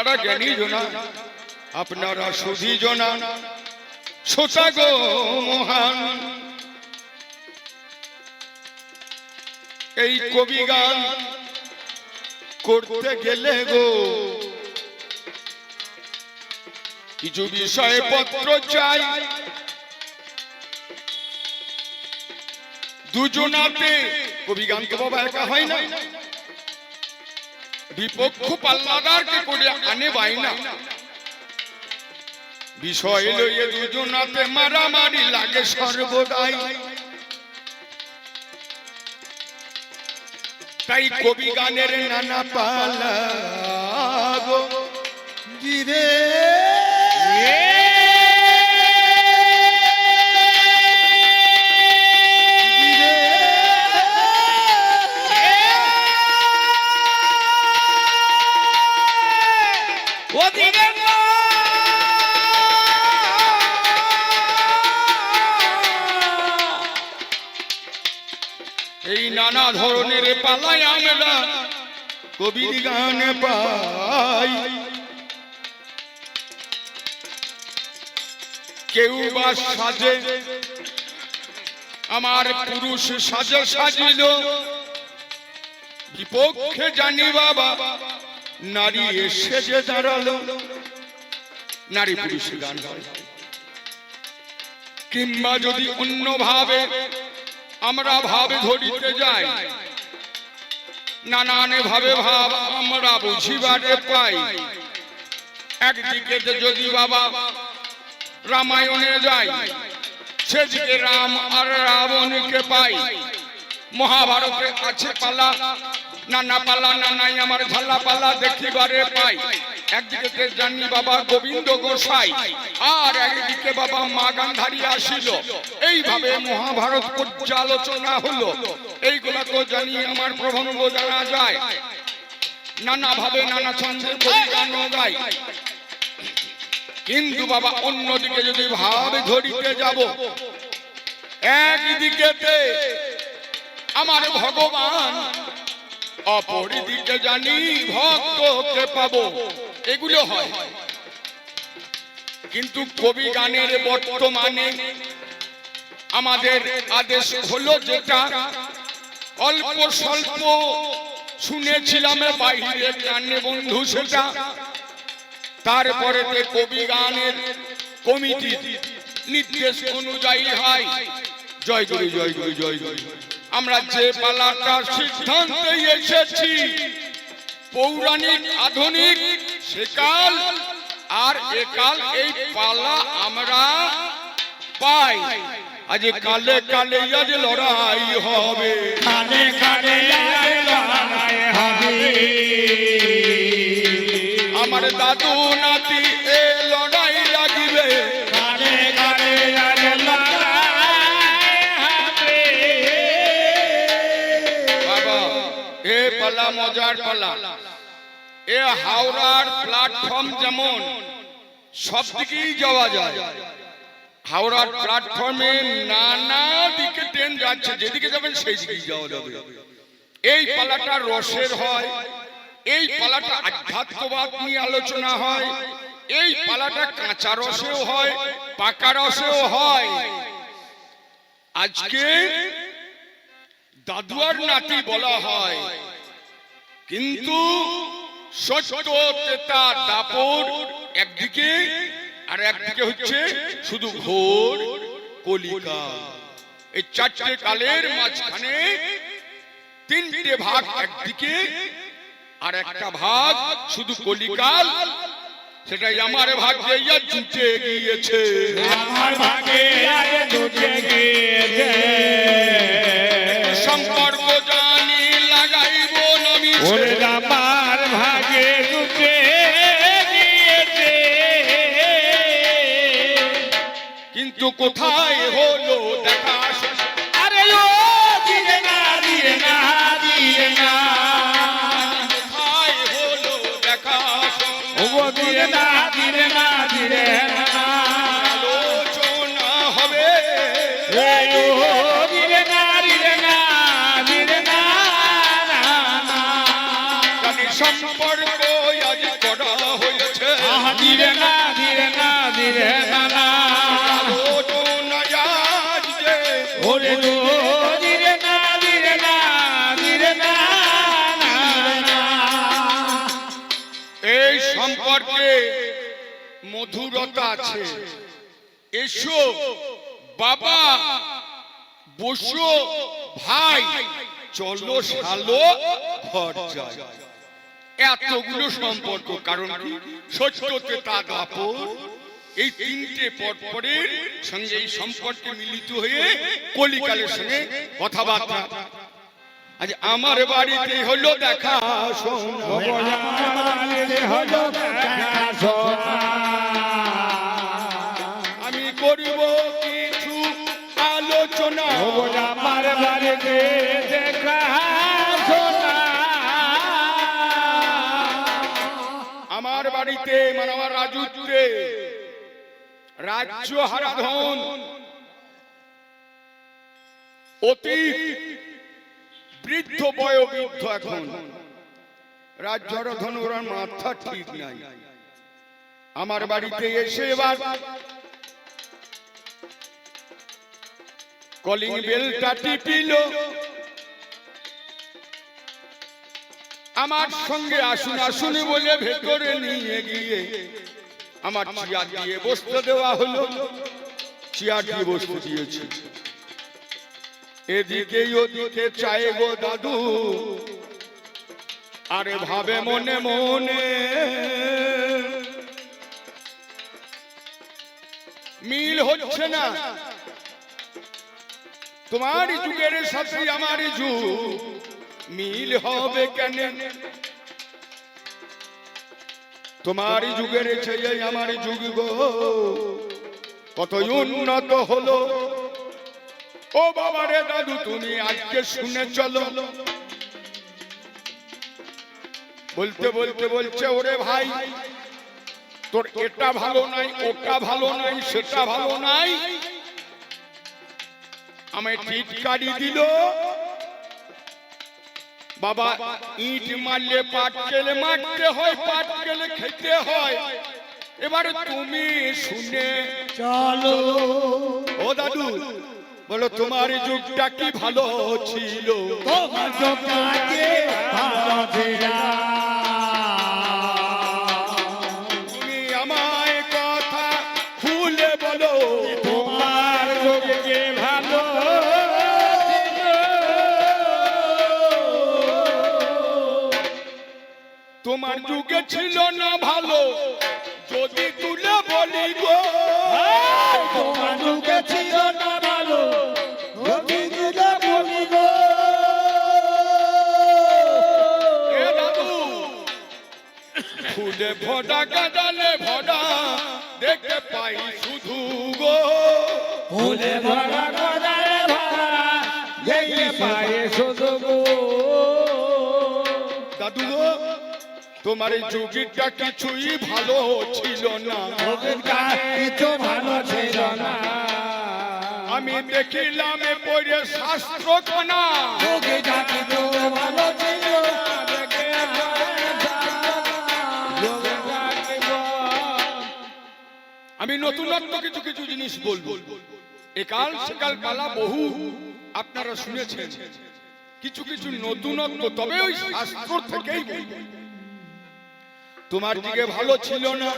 আপনারা জ্ঞানী জনা, আপনারা সুধী জনা, শ্রোতা গো মহান। এই কবি গান করতে গেলে গো কিছু বিষয় পত্র চাই। দুজনাতে কবি গানকে বাবা একা হয় না, বিপক্ষ পাল্লাদারকে করে আনে বাই না। বিষয় লইয়ে দুজনাতে মারামারি লাগে সর্বদাই। তাই কবি গানের নানা পালা গো গিরে এই নানা ধরনের পালাই আমরা কবির গানে পাই। কেউ বা সাজে আমার পুরুষ সাজে সাজিল, বিপক্ষে জানি বাবা নারী এসে যে দাঁড়ালো। নারী পুরুষ গান হয়। কিংবা যদি অন্য ভাবে আমরা ভাবে ধরিতে যাই, নানান ভাবে ভাব আমরা বুঝিবারে পাই। একদিকে যদি বাবা রামায়ণে যাই, সেদিকে রাম আর রাবণকে পাই। মহাভারতে আছে পালা, নানা পালা নানাই আমার ঝালা পালা দেখিবারে পাই। একদিকে জানি বাবা গোবিন্দ গোসাই, আর একদিকে বাবা মা গান্ধারী আসিল। এইভাবে মহাভারত পর্যালোচনা হলো। এইগুলা তো জানি আমার প্রবন্ধ জানা যায়। নানা ভাবে নানা ছন্দের কবি গানও গায়। কিন্তু বাবা অন্যদিকে যদি ভাবে ধরিতে যাব, একদিকে আমার ভগবান, অপরদিকে জানি ভক্তকে পাবো। এগুলো হয়। কিন্তু কবি গানের বর্তমানে আমাদের আদেশ হলো যেটা অল্প স্বল্প শুনেছিলাম বাইরে গানে বন্ধু, সেটা তারপরে কবি গানের কমিটি নির্দেশ অনুযায়ী হয়। জয় গুরু জয় গুরু জয় গুরু। আমরা যে পালাটার সিদ্ধান্তে এসেছি, পৌরাণিক আধুনিক সেকাল আর একাল, এই পালা আমরা পাই। আজ কালে কালে আজ লড়াই হবে, কালে কালে লড়াই হবে। আমার দাদু নাতি এ লড়াই লাগিবে, কালে কালে আজ লড়াই হবে। বাবা এ পালা মজার পালা। এ হাওড়ার প্ল্যাটফর্ম যেমন সব দিকেই যাওয়া যায়। হাওড়ার প্ল্যাটফর্মে নানা দিকে ট্রেন যাচ্ছে, যেদিকে যাবেন সেই দিকেই যাওয়া যাবে। এই পালাটা রসের হয়, এই পালাটা আধ্যাত্মবাদ নিয়ে আলোচনা হয়, এই পালাটা কাঁচা রসেও হয়, পাকা রসেও হয়। আজকে দাদু আর নাতি বলা হয়, কিন্তু সত্য তেতা দাপট একদিকে, আর একদিকে হচ্ছে শুধু ঘোর কলিকাল। এই চারটে কালের মাঝখানে তিনটে ভাগ, একদিকে আর একটা ভাগ শুধু কলিকাল। সেটাই আমার ভাগ্যে জুটে গিয়েছে, আমার ভাগে আজ জুটে গিয়েছে। সম্পর্ক জানি লাগাইব নামি, ওরে আমার ভাগে জুটে গিয়েছে। কিন্তু কোথায় হলো দেখা? আরে ও দিলে না দিলে না দিলে না, কোথায় হলো দেখা? ও দিলে না দিলে না দিলে না, আলোচনা হবে। ও দিলে না দিলে না দিলে না। সম্পর্ক আজ করা হইল ধীরে না ধীরে না ধীরে না না আলোচনায় আজ যে ওরে গো ধীরে না ধীরে না ধীরে না না। এই সম্পর্কে মধুরতা আছে। এসো বাবা, বসো ভাই, চলো শালো ঘর যাই। এতগুলো সম্পর্ক, কারণ কি? সত্যতে তা দাপট। এই তিনটে পরপরের সঙ্গে এই সম্পর্কে মিলিত হয়ে কলিকালের সঙ্গে কথাবার্তা। আজ আমার বাড়িতে হলো দেখা শোনা, হলো দেখা শোনা। আমি করব কিছু আলোচনা। আমার বাড়িতে দেখা শোনা। আমার বাড়িতে মানে আমার রাজুত্বে রাজ্য হারাধন অতি বৃদ্ধ বয়োবৃদ্ধ, এখন রাজ্য হারাধন ওরা মাথা ঠিক নাই। আমার বাড়িতে এসে এবার কলিং বেলটা টিপিল। আমার সঙ্গে আসুন আসুন বলে ভেতরে নিয়ে গিয়ে আমার চেয়ার দিয়ে বসতে দেওয়া হলো। চেয়ার দিয়ে বসতে দিয়েছি। এদিকে ওদিকে চায় গো দাদু, আরে ভাবে মনে মনে মিল হচ্ছে না। তোমার যুগের সাথে আমার যুগ মিল হবে কেন? তোমার যুগের ছেলে আমার যুগ গো কত উন্নত হলো। ও বাবা রে দাদু, তুমি আজকে শুনে চলো। বলতে বলতে বলছে, ওরে ভাই, তোর এটা ভালো নাই, ওটা ভালো নাই, সেটা ভালো নাই। আমায় টিটকারি দিল। বাবা, ইট মারলে পাটকেল মারতে হয়, পাটকেল খেতে হয়। এবারে তুমি শুনে চলো। ও দাদু, বলো তোমার যুগটা কি ভালো ছিল? তোমার যুগটা কি ভালো ছিল? তুমি আমায় কথা খুলে বলো, তোমার যুগে ভালো ছিল। তোমার যুগে ছিল না ভালো, যদি তুলে বলি গো। তোমার যুগে ছিল না ভালো, যদি তুলে বলি গো। এ দাদু, ফুলে ভোটা কাটালে ভোটা দেখতে পাই শুধু গো। ফুলে ভরা গদারে ভরা দেখতে পায়ে শুধু গো। দাদু গো, তোমার এই যুগটা কিছুই ভালো ছিল না। যুগটা কিছু ভালো ছিল না। আমি দেখিলাম পড়ে শাস্ত্র খানা, যুগটা কিছু ভালো ছিল না। আমি নতুনত্ব কিছু কিছু জিনিস বলবো। একাল সেকাল কালা বহু আপনারা শুনেছেন। কিছু কিছু নতুনত্ব, তবে ওই শাস্ত্র থেকেই বলবো। তোমার দিকে ভালো ছিল না,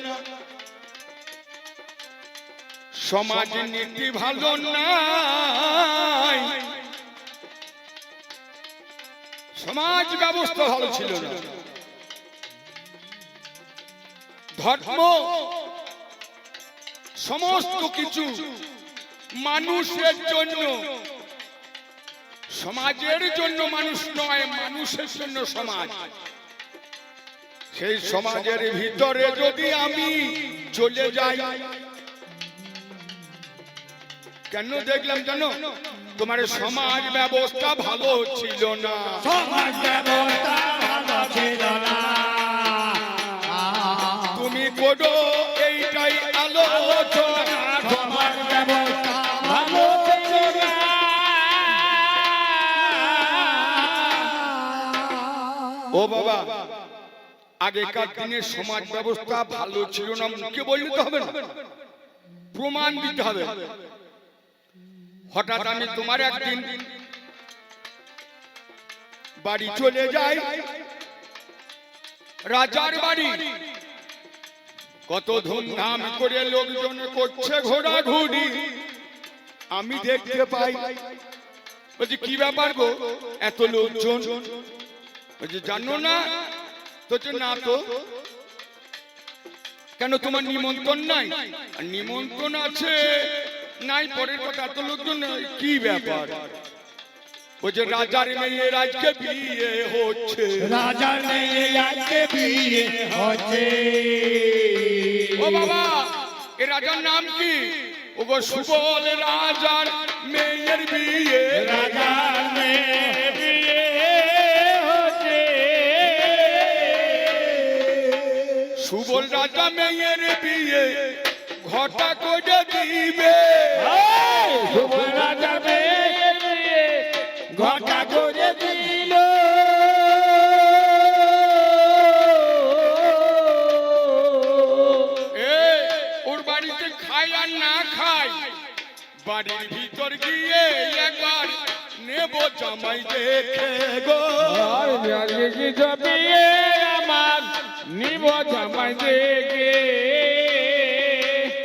সমাজ নীতি ভালো নাই, সমাজ ব্যবস্থা ভালো ছিল না, ধর্ম সমস্ত কিছু মানুষের জন্য, সমাজের জন্য মানুষ নয়, মানুষের জন্য সমাজ। সেই সমাজের ভিতরে যদি আমি চলে যাই, কেন দেখলাম জানো? তোমার সমাজ ব্যবস্থা ভালো ছিল না। সমাজ ব্যবস্থা ভালো ছিল না। তুমি করো এইটাই আলোচনা। সমাজ ব্যবস্থা ভালো ছিল না। ও বাবা, আগেকার দিনের সমাজ ব্যবস্থা ভালো ছিল না, মুখে বললে তো হবে না, প্রমাণ দিতে হবে। হঠাৎ আমি তোমার একদিন বাড়ি চলে যাই, রাজার বাড়ি, কত ধুমধাম করে লোকজন করছে ঘোরাঘুরি, আমি দেখতে পাই। বলছি কি ব্যাপার গো এত লোকজন? বলছি জানো না? তো না তো। কেন তোমার নিমন্ত্রণ নাই? নিমন্ত্রণ আছে নাই পরের কথা, এত লোকজন কি ব্যাপার? বলছে রাজার মেয়ে আজকে বিয়ে হচ্ছে। রাজার মেয়ে আজকে বিয়ে হচ্ছে। ও বাবা, এ রাজার নাম কি? ও গো সুবল রাজার মেয়ের বিয়ে। রাজার মেয়ে বিয়ে হচ্ছে। সুবল রাজা মেয়ের বিয়ে ঘটা করে দিবে। সুবল রাজা মেয়ে বিয়ে ঘটা করে দিল। ওর বাড়িতে খাই আর না খাই, বাড়ির ভিতর গিয়ে একবার নেব জামাই দেখে গো। বিয়ে আমার নিব জামাই দেখে।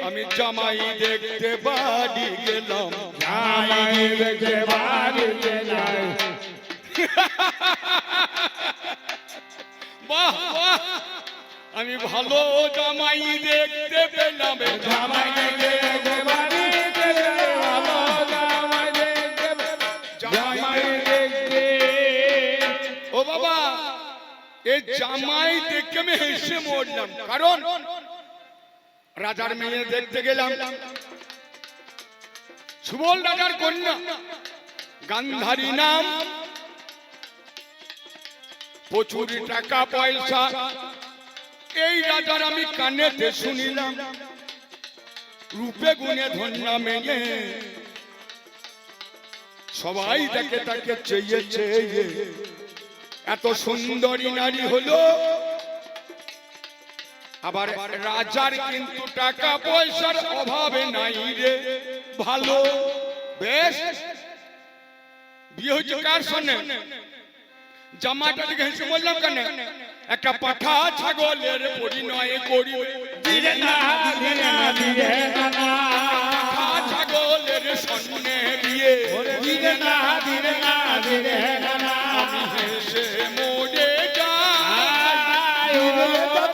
আমি জামাই দেখতে বাড়ি গেলাম, জামাই দেখে বাড়ি গেলাম। বাহ বাহ, আমি ভালো জামাই দেখতে পেলাম। জামাই দেখে বাড়ি গেলাম। জামাই দেখে জামাই দেখে। ও বাবা, এই জামাই দেখে আমি হেসে মরলাম, কারণ রাজার মেয়ে দেখতে গেলাম, সুবল রাজার কন্যা, গান্ধারী নাম, প্রচুর টাকা পয়সা। এই রাজার আমি কানেতে শুনিলাম, রূপে গুণে ধন্যা মেয়ে, সবাই তাকে তাকে চেয়েছে। এত সুন্দরী নারী হলো, আবার রাজার কিন্তু টাকা পয়সার অভাবে নাই রে, ভালো বেশ। বিয়ে হচ্ছে কার সঙ্গে? জামাটা দিকে হেসে বললাম কেন? একটা পাঠা ছাগলের পরিণয় করি। ধীরে না ধীরে না ধীরে না। পাঠা ছাগলের সন্নে বিয়ে। ধীরে না ধীরে না ধীরে না। আমি হেসে মরে যাই।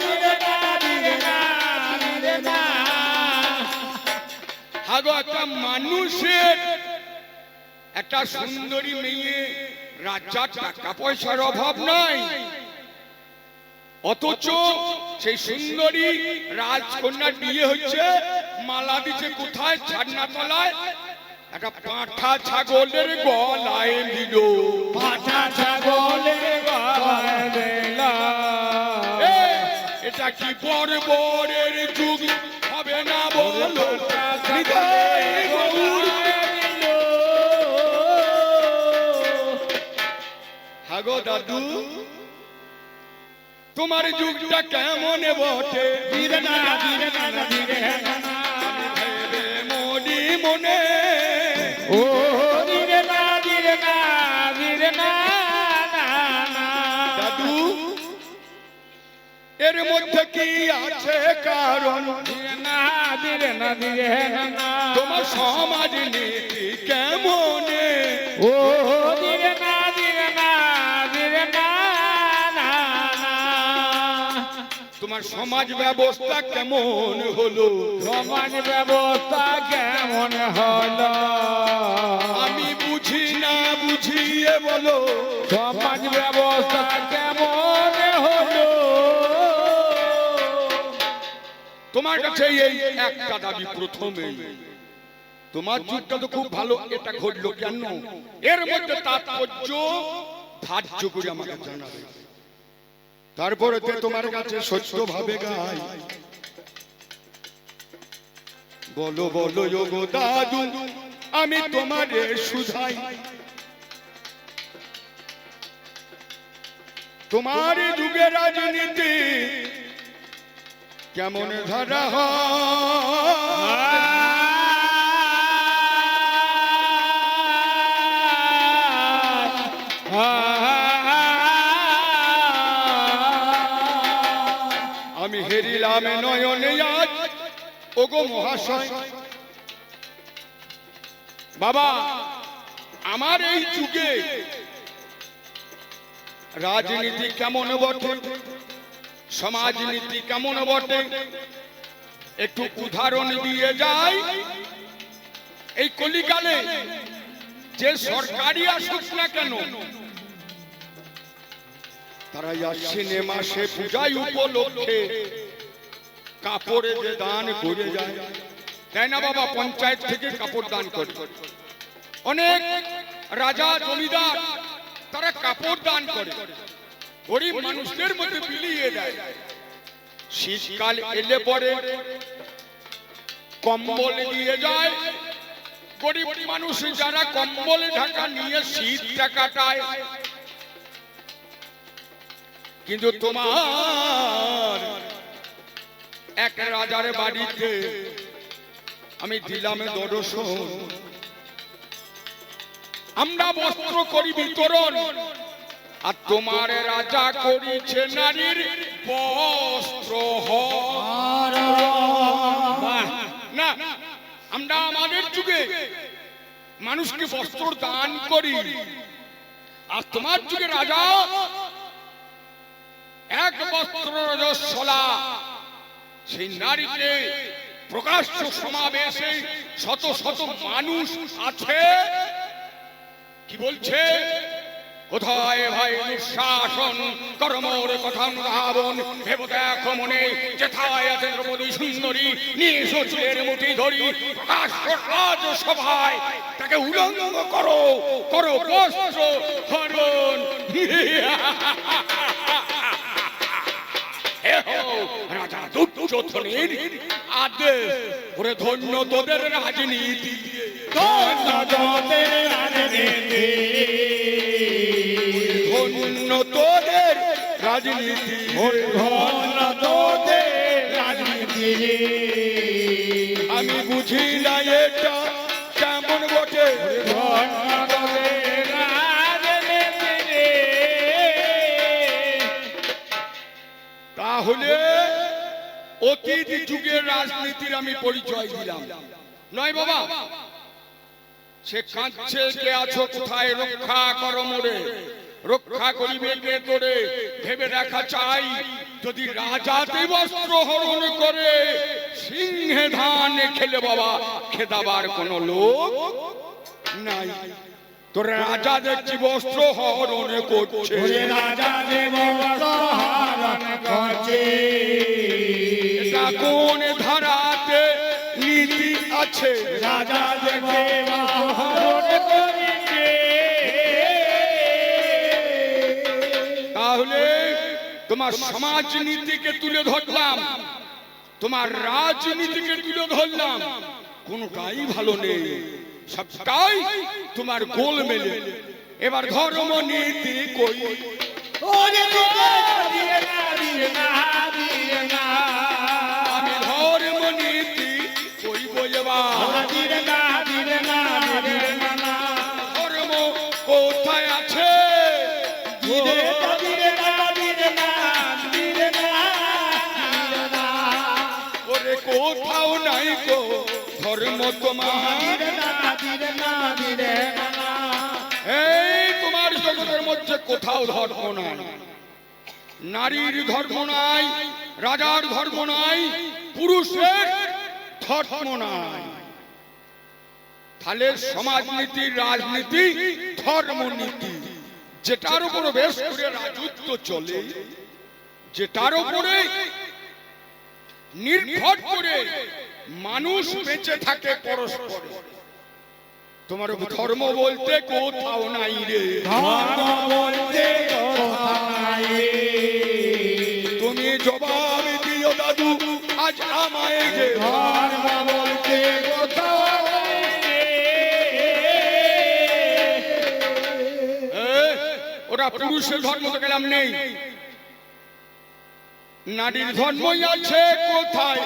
ধীরে না ধীরে না ধীরে না। হাগো একটা মানুষের একটা সুন্দরী মেয়ে, রাজার টাকা পয়সার অভাব নাই, অথচ সেই সুন্দরী রাজকন্যার বিয়ে হচ্ছে, মালা দিচ্ছে কোথায়? ছাদনা তলায়। একটা পাঁঠা ছাগলের গলায় দিল। পাঠা ছাগলের গলায় দিল। এটা কি বর্বরের যুগ হবে না বলো? হৃদয় গৌর। হাগো দাদু, তোমার যুগটা কেমন বটে? ধীরে না ধীরে না ধীরে না। ভেবে মরি মনে, ও ধীরে না ধীরে না ধীরে না না। দাদু এর মধ্যে কি আছে কারণ? ধীরে না ধীরে না ধীরে না। তোমার সমাজ নীতি কেমন? ও ধীরে না ধীরে না ধীরে না না না। তোমার সমাজ ব্যবস্থা কেমন হলো? সমাজ ব্যবস্থা কেমন হলো? আমি বুঝি না, বুঝিয়ে বলো। সমাজ ব্যবস্থা কেমন হলো? তোমার কাছে এই একটা দাবি প্রথমেই, তোমার যুগটা তো খুব ভালো, এটা ঘটলো কেন? এর মধ্যে তাৎপর্য ধার্য করে আমাকে জানাবে, তারপরে তোমার কাছে সত্য ভাবে গাই। বলো বলো গো দাদু, আমি তোমারে শুধাই, তোমার যুগে রাজনীতি কেমন ধরা হয় আমি হেরিলাম নয়নে আজ ওগো মহাশয়। বাবা, আমার এই যুগে রাজনীতি কেমন বটে, সমাজনীতি কেমন বটে, একটু উদাহরণ দিয়ে যায়। এই কলিকালে যে সরকারি আসুক না কেন, তারা আশ্বিনে মাসে পূজায় উপলক্ষে কাপড়ে যে দান করে যায়, তাই না বাবা? পঞ্চায়েত থেকে কাপড় দান করে। অনেক রাজা জমিদার তারা কাপড় দান করে, গরিব মানুষদের মধ্যে বিলিয়ে দেয়। শীতকাল এলে পরে কম্বল দিয়ে যায়। গরিব মানুষ যারা কম্বলে ঢাকা নিয়ে শীতটা কাটায়। কিন্তু তোমার এক রাজার বাড়িতে আমি দিলাম দর্শন। আমরা বস্ত্র করি বিতরণ, আর তোমার রাজা করিছে নারীর বস্ত্র না। আমরা আমাদের যুগে মানুষকে বস্ত্র দান করি, আর তোমার যুগে রাজা এক বস্ত্র রজস্বলা সেই নারীকে প্রকাশ্য সমাবেশে শত শত মানুষ আছে, কি বলছে? কোথায় ভাই দুঃশাসন, কর্মর কথা অনুধাবন, ভেব দেখো মনে, যেথায় আছে দ্রৌপদী সুন্দরী, নিয়ে সচিবের মুঠি ধরি, প্রকাশ্য রাজসভায় তাকে উলঙ্গ করো, করো বস্ত্র হরণ। রাজা দুর্যোধনের আদেশ, ওরে ধন্য তোদের রাজনীতি, ধন্য তোদের রাজনীতি, ধন্য তোদের রাজনীতি, ধন্য তোদের রাজনীতি। আমি বুঝি না এটা কেমন বটে, ধন্য তোদের রাজনীতি। তাহলে অতীত যুগের রাজনীতির আমি পরিচয় দিলাম নয় বাবা? সে কাঁদছে, কে আছো কোথায়, রক্ষা করো মোরে, রক্ষা করিবে কে তোরে, ভেবে দেখা চাই। যদি রাজাতে বস্ত্র হরণ করে, সিংহে ধান খেলে বাবা খেদাবার কোন লোক নাই। তোর রাজা দেখছি বস্ত্র হরণ করছে, রাজা দেব হরণ করছে। এটা কোন ধারাতে নীতি আছে? রাজা দেব হরণ করছে। তাহলে তোমার সমাজনীতিকে তুলে ধরলাম, তোমার রাজনীতিকে তুলে ধরলাম, কোনটাই ভালো নেই, সবটাই তোমার গোলমেলে। এবার ধর্ম নীতি কই? ওরে দিরে না দিরে না দিরে না, আমি ধর্ম নীতি কইব এবার। দিরে না দিরে না দিরে না, ধর্ম কোথায় আছে? দিরে না দিরে না দিরে না দিরে না দিরে না, ওরে কোথাও নাই গো ধর্ম তোমার। দিরে না দিরে না দিরে না। এই তোমার জগতের মধ্যে কোথাও ধর্ম নাই, নারীর ধর্ম নাই, রাজার ধর্ম নাই, পুরুষের ধর্ম নাই। তাহলে সমাজনীতি, রাজনীতি, ধর্মনীতি, যেটার উপরে বেশ করে রাজত্ব চলে, যেটার উপরে নির্ভর করে মানুষ বেঁচে থাকে পরস্পরে, তোমার ধর্ম বলতে কোথাও নাই রে। ধর্ম বলতে কোথাও নাই রে। তুমি জবাব দিও দাদু আজ আমায় যে, ধর্ম বলতে কোথাও নাই রে। ওরা পুরুষের ধর্ম তো গেলাম নেই, নারীর ধর্ম আছে কোথায়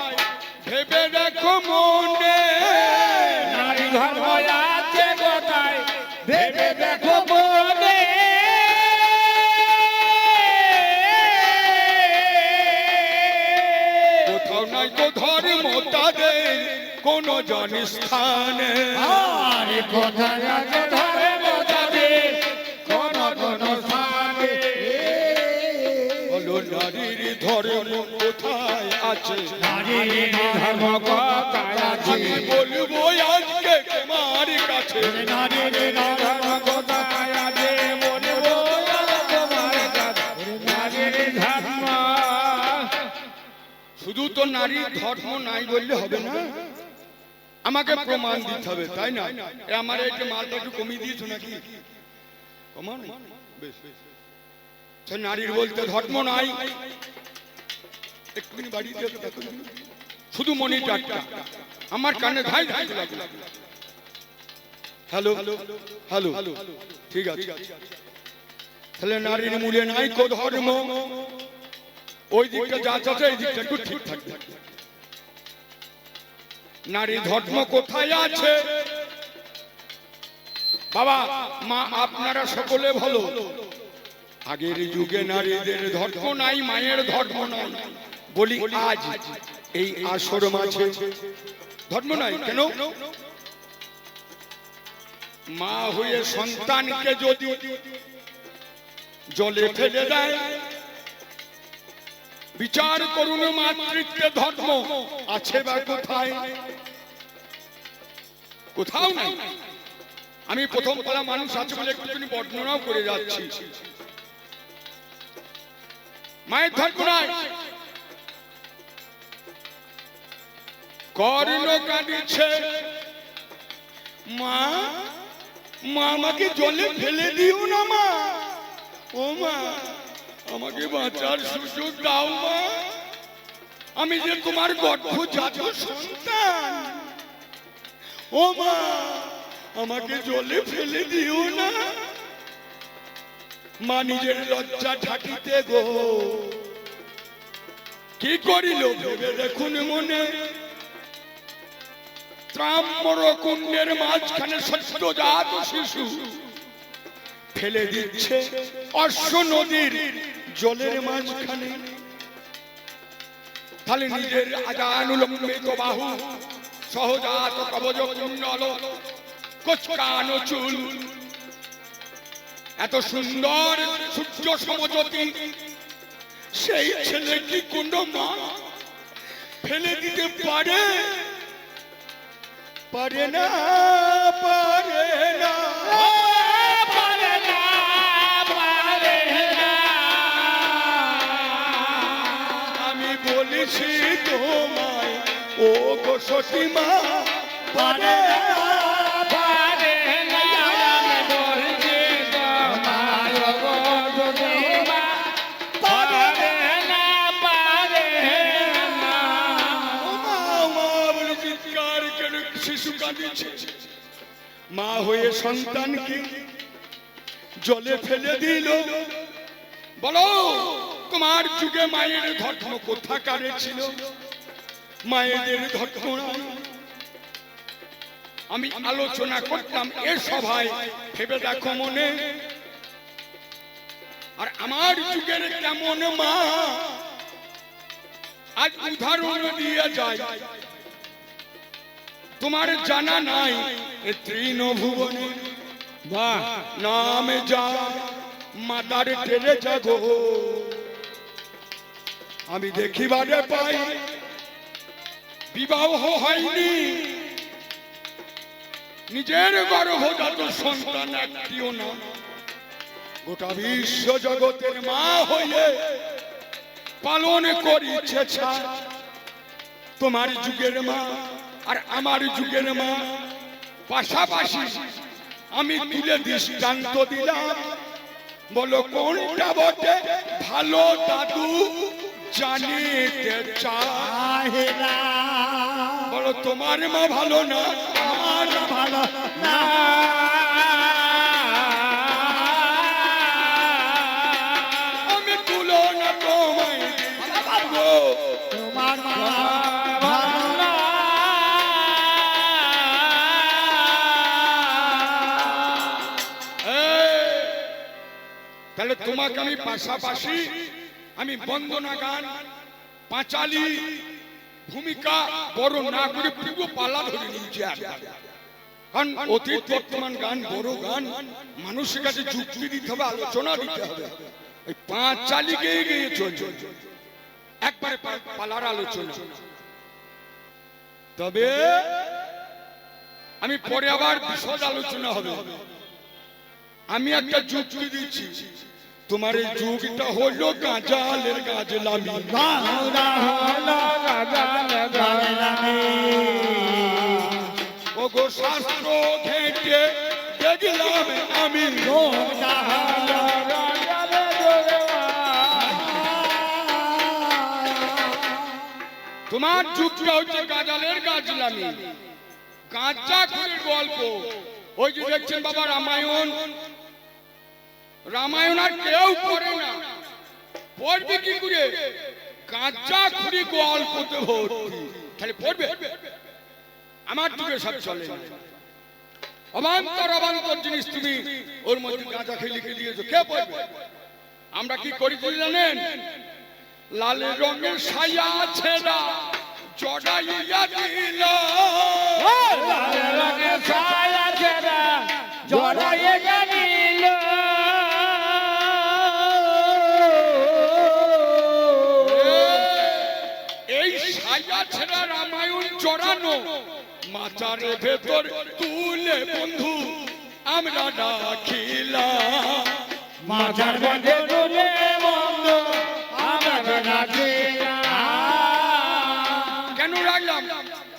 ভেবে দেখো মনে, নারী ধর্ম আছে কোথায় ভেবে দেখো মনে, কোথাও নাই তো ধর্ম তাদের কোন জনস্থানে, আরে কোথায় আছে ধর্ম তাদের কোন কোন স্থানে, বলো নারীর ধর্ম কোথায় আছে, নারীর ধর্ম কোথায় আছে, আমি বলবো আজকে তোমার কাছে, নারীর ধর্ম কোথায় আছে বলবো তোমার কাছে, নারীর ধর্ম। শুধু তো নারীর ধর্ম নাই বললে হবে না, আমাকে প্রমাণ দিতে হবে, তাই না? আমার এই যে মালটা একটু কমিয়ে দিয়েছো নাকি? কমান বেশ, সে নারীর বলতে ধর্ম নাই, একটুখানি বাড়িয়ে দিয়ে দেখো, শুধু মনিটরটা আমার কানে ধাই ধাই লাগলো। হ্যালো হ্যালো, ঠিক আছে। তাহলে নারীর মূলে নাই কো ধর্ম, ওই দিকটা যা আছে এই দিকটা একটু ঠিক থাকবে। নারী ধর্ম কোথায় আছে বাবা মা আপনারা সকলে ভালো, আগের যুগে নারীদের ধর্ম নাই, মায়ের ধর্ম নাই, বলি আজ এই আসর মাঝে ধর্ম নাই কেন? মা হয়ে সন্তানকে যদি জলে ফেলে দেয়, বিচার করুন মাতৃত্বে ধর্ম আছে বা কোথায়? কোথাও নাই। আমি প্রথম পালা মানুষ আছে বলে একটুখানি বর্ণনাও করে যাচ্ছি। মায়ের ধর্ম নাই, কর্ণ কাঁদিছে, মা মা আমাকে জলে ফেলে দিও না মা, ও মা আমাকে বাঁচার সুযোগ দাও মা, আমি যে তোমার গর্ভজাত সন্তান, ও মা আমাকে জলে ফেলে দিও না। মা নিজের লজ্জা ঢাকিতে গো কি করিল ভেবে দেখুন মনে, ত্রাম্বর কুণ্ডের মাঝখানে সদ্যজাত শিশু ফেলে দিচ্ছে অশ্ব নদীর জলের মাঝখানে, তাহলে নিজের আজানুলম্বিত বাহু, সহজাত কবজ কুণ্ডল, কোচকানো চুল, এত সুন্দর সূর্য সমজ্যোতি, সেই ছেলে কি কোন মা ফেলে দিতে পারে? পারে না, পারে না, পারে না, পারে না। আমি বলেছি তোমায় ও গো সতী মা, পারে না, পারে না। আমি বলছি তোমায় গো সতী মা, পারে না, পারে না। মা বলে চিৎকার কেন শিশু কাঁদিছে, মা হয়ে সন্তানকে জলে ফেলে দিল। বলো তোমার যুগে মায়ের ধর্ম কোথাকারে ছিল? মায়েদের ধর্ম নাই। আমি আলোচনা করতাম এ সভায়, ভেবে দেখো মনে, আর আমার যুগের কেমন মা আজ উদাহরণ দিয়ে যায়। তোমার জানা নাই এ তৃণভুবনে নামে যা মাদার টেরেসা গো, আমি দেখিবারে পাই বিবাহ হয়নি, নিজের গর্ভজাত সন্তান একটিও না, গোটা বিশ্ব জগতের মা হয়ে পালন করিছে ছাড়। তোমার যুগের মা আর আমার যুগের মা পাশাপাশি আমি তুলে দৃষ্টান্ত দিলাম, বলো কোনটা বটে ভালো দাদু জানিতে চাহে না? বলো তোমার মা ভালো না, আমার মা ভালো না? আমি তুলনা তোমায় তোমার মা ভালো না। তাহলে তোমাকে আমি পাশাপাশি আমি বন্দনা গান পাঁচালী ভূমিকা বড় না করে পুরো পালা ধরে নিয়েছি। কারণ অতীত বর্তমান গান বড় গান মানুষের কাছে যুক্তি দিতে হবে, আলোচনা দিতে হবে। ওই পাঁচালী গিয়ে গিয়ে চলছে একবারে পালার আলোচনা। তবে আমি পরে আবার বিশদ আলোচনা হবে। আমি একটা যুক্তি দিচ্ছি, তোমার এই যুগটা হলো গাজালের গাজলামি। ওগো শাস্ত্র ঘেঁটে দেখলাম আমি তোমার যুগটা হচ্ছে গাজালের গাজলামি, গাঁজা খুঁড়ির গল্প। ওই যে দেখছেন বাবা রামায়ণ, রামায়ণ আর কেউ পড়ে না, পড়বে কি করে? গাঁজা খুঁড়ি গল্পতে ভর্তি, তাহলে পড়বে? আমার যুগে সব চলে অবান্তর অবান্তর জিনিস, তুমি ওর মধ্যে গাঁজা খেয়ে লিখে দিয়েছো, কে পড়বে? আমরা কি করি জানেন? লাল রঙের সায়া ছেঁড়া জড়াইয়া দিল, লাল রঙের সায়া ছেঁড়া জড়াইয়া দিল, এই সায়া ছেঁড়া রামায়ণ জড়ানো মাচারের ভেতর তুলে বন্ধু আমরা রাখিলাম, মাঝার মধ্যে তুলে বন্ধু আমরা রাখিলাম। কেন রাখলাম?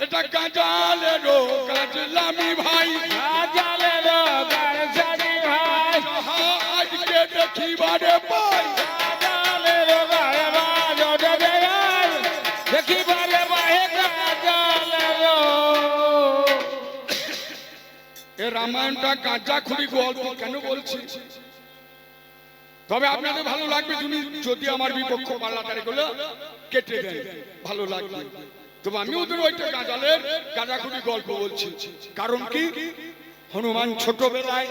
এটা গাজালেরও গাজলামি ভাই, গাজালেরও গাজলামি ভাই, আজকে দেখিবারে পাই, গাজালেরও গাজলামি ভাই, দেখিবারে পাই গাজালেরও। এ রামায়ণটা গাঁজা খুঁড়ি গল্প কেন বলছি? তবে আপনাদের ভালো লাগবে যদি আমার বিপক্ষ পাল্লাটারে গুলো কেটে দেন, ভালো লাগবে। তবে আমি ওদের ওইটা গাঁজালের গাঁজাখুড়ি গল্প বলছি। কারণ কি? হনুমান ছোটবেলায়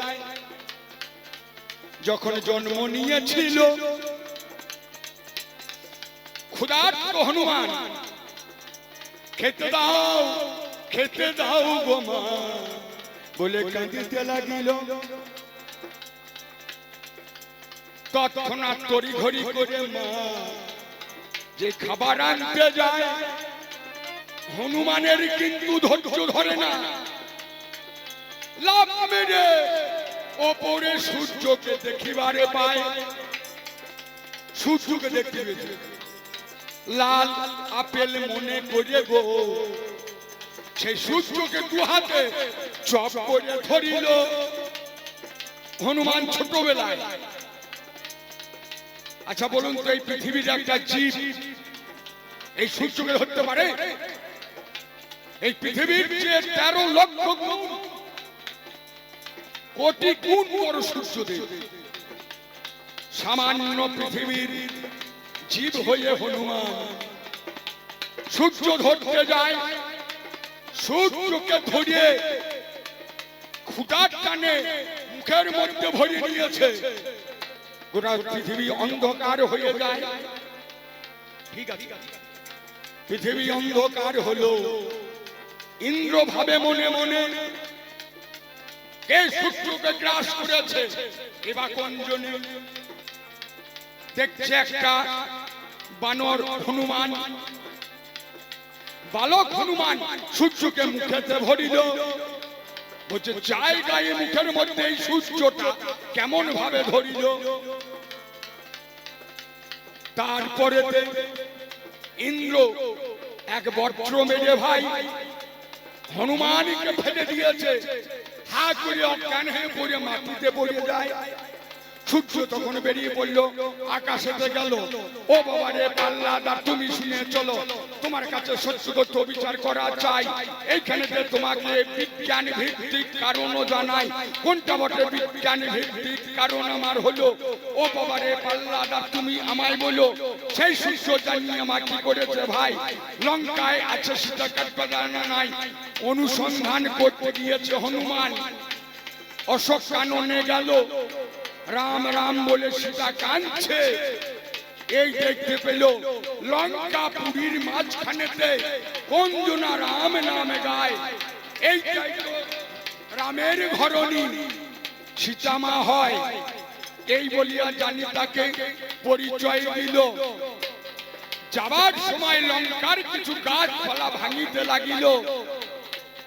যখন জন্ম নিয়েছিল, ক্ষুধার্ত হনুমান, খেতে দাও খেতে দাও গো মা বলে কাঁদিতে লাগিল। তৎক্ষণাৎ তড়ি ঘড়ি করে মা যে খাবার আনতে যায়, হনুমানের কিন্তু ধৈর্য ধরে না, লাফ মেরে ওপরে সূর্যকে দেখিবারে পায়। সূর্যকে দেখতে পেয়েছে, লাল আপেল মনে করে গো সেই সূর্যকে দু হাতে চপ করে ধরিল হনুমান ছোটবেলায়। আচ্ছা বলুন তো, এই পৃথিবীর একটা জীব এই সূর্যকে ধরতে পারে? এই পৃথিবীর যে 13 লক্ষ কোটি গুণ বড় সূর্যদেব, সামান্য পৃথিবীর জীব হয়ে হনুমান সূর্য ধরতে যায়। সূর্যকে ধরিয়ে খুঁটার টানে মুখের মধ্যে ভরিয়ে নিয়েছে, গোটা পৃথিবী অন্ধকার হয়ে যায়। ঠিক আছে, পৃথিবী অন্ধকার হলো। ইন্দ্র ভাবে মনে মনে, কে সূর্যকে গ্রাস করেছে? এবার কোন জনে? দেখছে একটা বানর হনুমান, বালক হনুমান সূর্যকে মুখেতে ভরিল। বলছে জায়গায় মুখের মধ্যে এই সূর্যটা কেমন ভাবে ধরিল। তারপরে ইন্দ্র এক বজ্র মেরে ভাই হনুমানকে ফেলে দিয়েছে, হা করে অজ্ঞান হয়ে পড়ে মাটিতে পড়ে যায়। সূর্য তখন বেরিয়ে পড়লো, আকাশেতে গেল। ও বাবা রে পাল্লাদার, তুমি শুনে চলো, তোমার কাছে সত্য তথ্য বিচার করা চাই। এইখানে তোমাকে বিজ্ঞান ভিত্তিক কারণও জানাই। কোনটা বটে বিজ্ঞান ভিত্তিক কারণ আমার হলো, ও বাবা রে পাল্লাদার, তুমি আমায় বলো, সেই সূর্য জানিয়ে আমার কি করেছে ভাই? লঙ্কায় আছে সীতা কাঠবাদানা নাই, অনুসন্ধান করতে গিয়েছে হনুমান। অশোক কাননে গেল, রাম রাম বলে সীতা কাঁদছে। এই দেখতে পেল লঙ্কা পুরীর মাঝখানেতে কোন জনা রাম নামে গায়। এইটাই তো রামের ঘরণী সীতামা হয়। এই বলিয়া জানি তাকে পরিচয় দিল। যাবার সময় লঙ্কার কিছু গাছপালা ভাঙিতে লাগিল।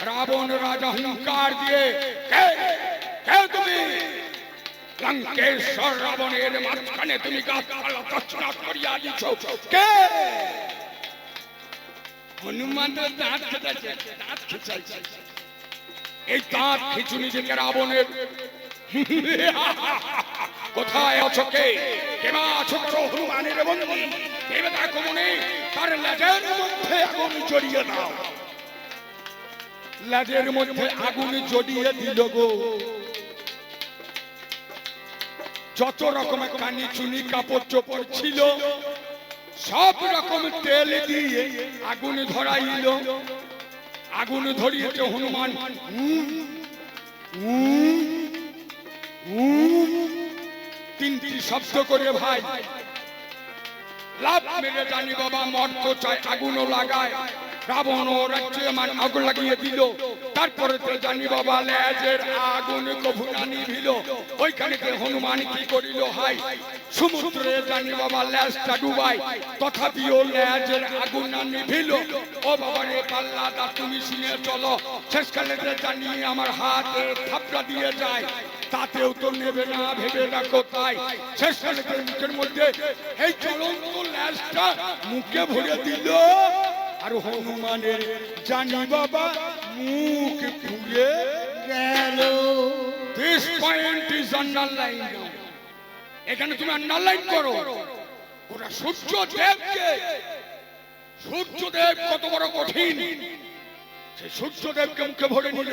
রাবণ রাজা হুঙ্কার দিয়ে, কে তুমি? লঙ্কেশ্বর রাবণের মাঝখানে তুমি গাছপালা তছনছ করিয়া দিছ, কে? হনুমান দাঁত খেতেছে, দাঁত খিচাইছে। এই দাঁত খিচুনি থেকে রাবণের কোথায় আছো? কে কেবা আছো? করো হনুমানের বন্দী। ভেবে দেখো মনে, তার লেজের মধ্যে আগুন জড়িয়ে দাও। লেজের মধ্যে আগুন জড়িয়ে দিল গো। যত রকমের কানি চুনি কাপড় চোপড় ছিল সব রকম তেল দিয়ে আগুন ধরাইল। আগুন ধরিয়েছে হনুমান। তিনটি শব্দ করে ভাই লাভ মেরে জানি বাবা মর্ত চাই, আগুনও লাগায়। রাবণ রাজ্যমান আগুন লাগিয়ে দিল। তারপরে তো জানি বাবা লেজের আগুন কভু না নিভিল। ওইখানে হনুমান কি করিল হাই? সমুদ্রে জানি বাবা লেজটা ডুবাই, তথাপিও লেজের আগুন না নিভিল। ও বাবা রে পাল্লাদার, তুমি শুনে চলো, শেষকালে জানি আমার হাতে থাপড়া দিয়ে যায়, তাতেও তো নেবে না, ভেবে রাখো তাই। শেষকালে মুখের মধ্যে এই চলন্ত লেজটা মুখে ভরে দিল। আর হনুমানের জানি বাবা মুখ পুড়ে গেল। This point is underlined. এখানে তুমি আন্ডারলাইন করো। ওরা সূর্যদেবকে, সূর্যদেব কত বড় কঠিন, সে সূর্যদেবকে মুখে ভরে নিল,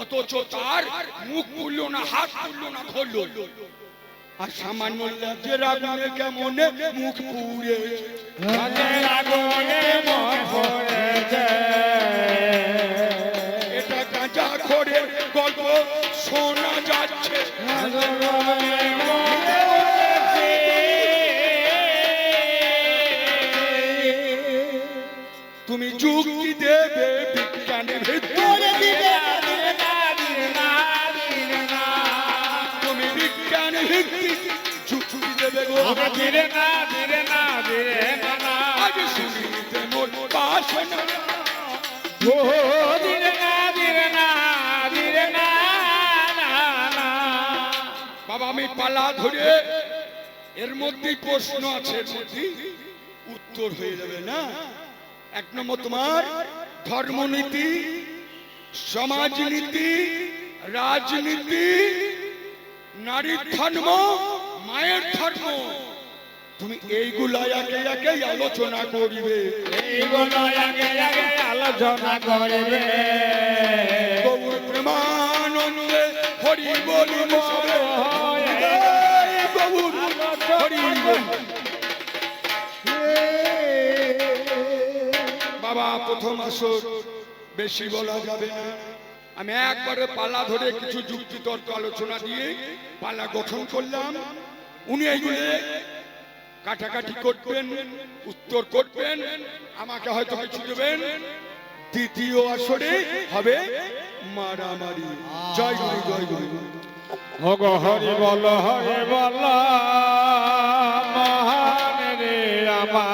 অথচ তার মুখ পুড়ল না, হাত পুড়ল না, ধরল। আর সামান্য লেজের আগুনে কেমন মুখ পুড়ে, লেজের আগুনে মুখ পুড়েছে। এটা কাঁচা করে গল্প শোনা যাচ্ছে। তুমি যুক্তি দেবে বিজ্ঞানের ভিতরে দিবে, তুমি বিজ্ঞান ভিত্তিক যুক্তি দেবে গো। ধীরে না ধীরে না ধীরে না, আজ শুনিতে মোর বাসনা। ও ধীরে না ধীরে না ধীরে না। বাবা আমি পালা ধরে, এর মধ্যেই প্রশ্ন আছে, এর মধ্যে উত্তর হয়ে যাবে না। এক নম্বর তোমার ধর্মনীতি, সমাজনীতি, রাজনীতি, নারীর ধর্ম, মায়ের ধর্ম, তুমি এইগুলা আগে আগে আলোচনা করিবে, এইগুলো আগে আগে আলোচনা করিবে। গৌর প্রেমানন্দে হরি বলিব, গৌর হরি বল। বাবা প্রথম আসর বেশি বলা যাবে না। আমি একবারে পালা ধরে কিছু যুক্তি তর্ক আলোচনা দিয়ে পালা গঠন করলাম। উনি এইগুলো কাটাকাটি করবেন, উত্তর করবেন, আমাকে হয়তো কিছু দেবেন। দ্বিতীয় আসরে হবে মারামারি। জয় গুরু, জয় গুরু। ভগ হরি বল, হরি বল, মহান রে আমার।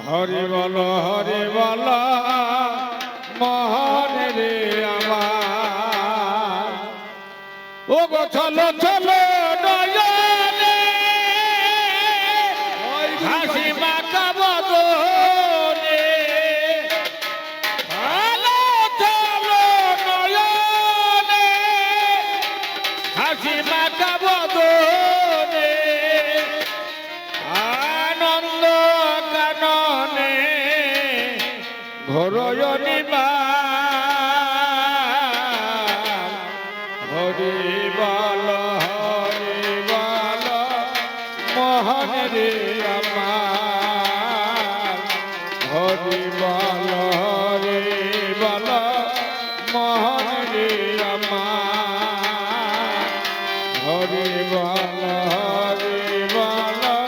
হরি বল, হরি বল, মহান রে আমার। ও গো চলো চলো নয়নে, হাসি মাখা বদনে। চলো চলো নয়নে, ঘরয়নিবা হরি বল মোহন রে আমার হরি বল মোহন রে আমার হরি বল মোহন রে আমার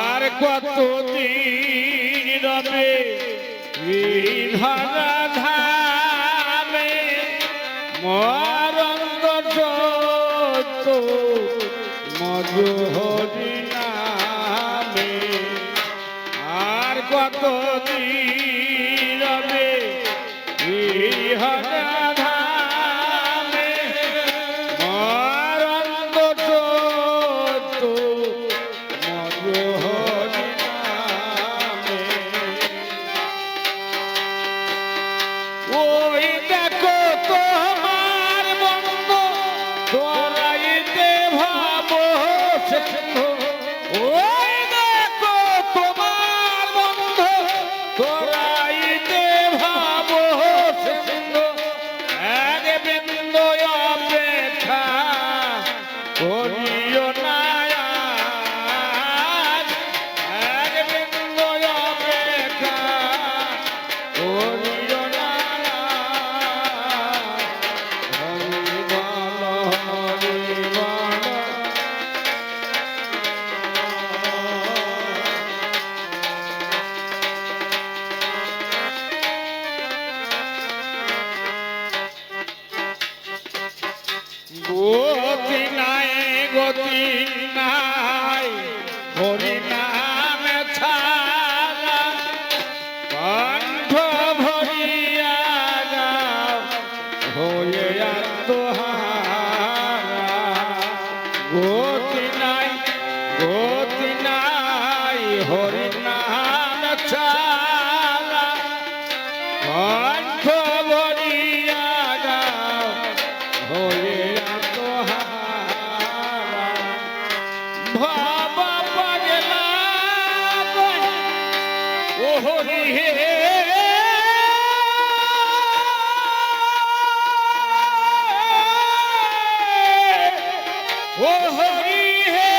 আর কতদিন রবে বিধানা ধামে মরঙ্গ যত মধু হরি নামে আর কতদিন রবে বিধানা ধামে মরঙ্গ যত ওই দেখো তোমার বন্ধ তোরাইতে ভাব ওই দেখো তোমার বন্ধ তোরাইতে ভাব এক বিন্দু অপেক্ষা করিও না এক বিন্দু অপেক্ষা করিও না গতি নাই হরি নাম ছাড়া কণ্ঠ ভরিয়া যাও হয়ে আত্মহারা গতি নাই হরি নাম ছাড়া কণ্ঠ ভরিয়া যাও হয়ে ভাবা পাগলা ও হরি হে ও হরি হে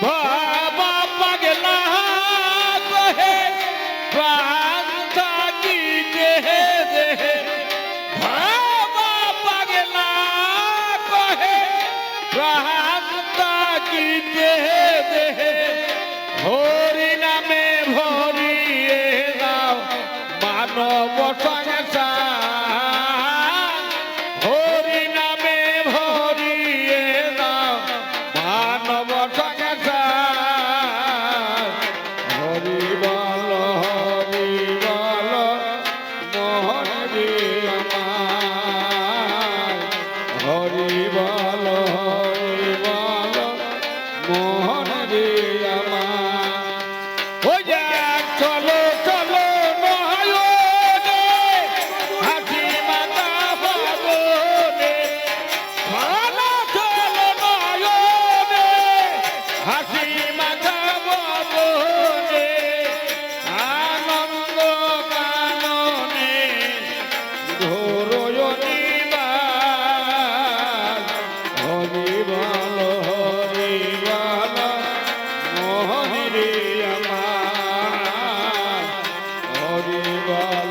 ভাবা পাগলা কহে প্রাণ থাকি দেহে দেহে ভাবা পাগলা কহে প্রাণ থাকি দেহে দেহে হরি নামে ভরিয়ে দাও মানব সংসার হরি নামে ভরিয়ে দাও মানব সংসার হরি বল মোহন রে আমার হরি বল মোহন রে আমার ও যাক চলো চলো নয়নে হাসি মাতা ভবনে চলো চলো নয়নে হাসি মাতা ভবনে আনন্দ কাননে ঘোরয়নিবা হরি বল মোহন রে আমার হরি বল